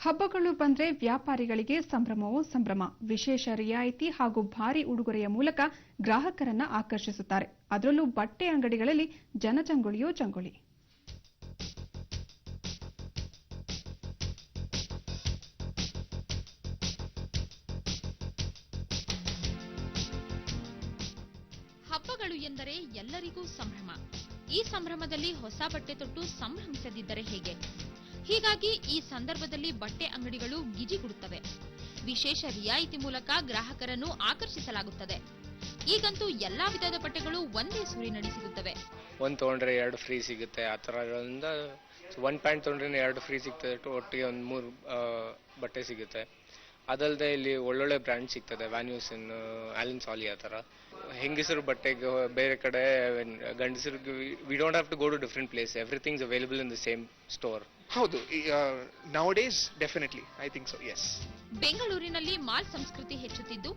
ಹಬ್ಬಗಳು ಬಂದ್ರೆ ವ್ಯಾಪಾರಿಗಳಿಗೆ ಸಂಭ್ರಮವೋ ಸಂಭ್ರಮ. ವಿಶೇಷ ರಿಯಾಯಿತಿ ಹಾಗೂ ಭಾರಿ ಉಡುಗೊರೆಯ ಮೂಲಕ ಗ್ರಾಹಕರನ್ನ ಆಕರ್ಷಿಸುತ್ತಾರೆ. ಅದರಲ್ಲೂ ಬಟ್ಟೆ ಅಂಗಡಿಗಳಲ್ಲಿ ಜನಜಂಗುಳಿಯೋ ಜಂಗುಳಿ. ಹಬ್ಬಗಳು ಎಂದರೆ ಎಲ್ಲರಿಗೂ ಸಂಭ್ರಮ. ಈ ಸಂಭ್ರಮದಲ್ಲಿ ಹೊಸ ಬಟ್ಟೆ ತೊಟ್ಟು ಸಂಭ್ರಮಿಸದಿದ್ದರೆ ಹೇಗೆ? ಹೀಗಾಗಿ ಈ ಸಂದರ್ಭದಲ್ಲಿ ಬಟ್ಟೆ ಅಂಗಡಿಗಳು ಗಿಜಿಗುಡುತ್ತವೆ. ವಿಶೇಷ ರಿಯಾಯಿತಿ ಮೂಲಕ ಗ್ರಾಹಕರನ್ನು ಆಕರ್ಷಿಸಲಾಗುತ್ತದೆ. ಈಗಂತೂ ಎಲ್ಲಾ ವಿಧದ ಬಟ್ಟೆಗಳು ಒಂದೇ ಸೂರಿನಡಿ ಸಿಗುತ್ತವೆ. ಒಂದು ತಗೊಂಡ್ರೆ 2 ಫ್ರೀ ಸಿಗುತ್ತೆ. ಆ ಥರದಿಂದ 1 ಪ್ಯಾಂಟ್ ತಗೊಂಡ್ರೆ 2 ಫ್ರೀ ಸಿಗ್ತದೆ. ಒಟ್ಟಿಗೆ ಒಂದು 3 ಬಟ್ಟೆ ಸಿಗುತ್ತೆ. ಅದಲ್ಲದೆ ಇಲ್ಲಿ ಒಳ್ಳೊಳ್ಳೆ ಬ್ರ್ಯಾಂಡ್ ಸಿಗ್ತದೆ. ವ್ಯಾನ್ಯೂಸನ್, ಆಲನ್ ಸಾಲಿ ಆ ಥರ. ಹೆಂಗಸರು ಬಟ್ಟೆಗೆ ಬೇರೆ ಕಡೆ, ಗಂಡಸರಿಗೆ we don't have to go to different place. Everything is available in the same store. ಹೌದು, nowadays definitely I think so, yes. ಬೆಂಗಳೂರಿನಲ್ಲಿ ಮಾಲ್ ಸಂಸ್ಕೃತಿ ಹೆಚ್ಚುತ್ತಿದ್ದು,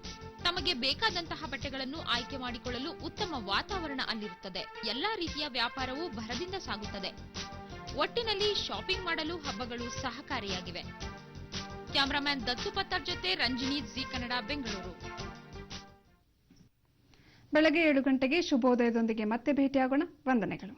ತಮಗೆ ಬೇಕಾದಂತಹ ಬಟ್ಟೆಗಳನ್ನು ಆಯ್ಕೆ ಮಾಡಿಕೊಳ್ಳಲು ಉತ್ತಮ ವಾತಾವರಣ ಅಲ್ಲಿರುತ್ತದೆ. ಎಲ್ಲಾ ರೀತಿಯ ವ್ಯಾಪಾರವೂ ಭರದಿಂದ ಸಾಗುತ್ತದೆ. ಒಟ್ಟಿನಲ್ಲಿ ಶಾಪಿಂಗ್ ಮಾಡಲು ಹಬ್ಬಗಳು ಸಹಕಾರಿಯಾಗಿವೆ. ಕ್ಯಾಮರಾಮನ್ ದತ್ತು ಪತ್ತಾರ್ ಜೊತೆ ರಂಜಿನಿ, ಜಿ ಕನ್ನಡ, ಬೆಂಗಳೂರು. ಬೆಳಗ್ಗೆ 7 ಗಂಟೆಗೆ ಶುಭೋದಯದೊಂದಿಗೆ ಮತ್ತೆ ಭೇಟಿಯಾಗೋಣ. ವಂದನೆಗಳು.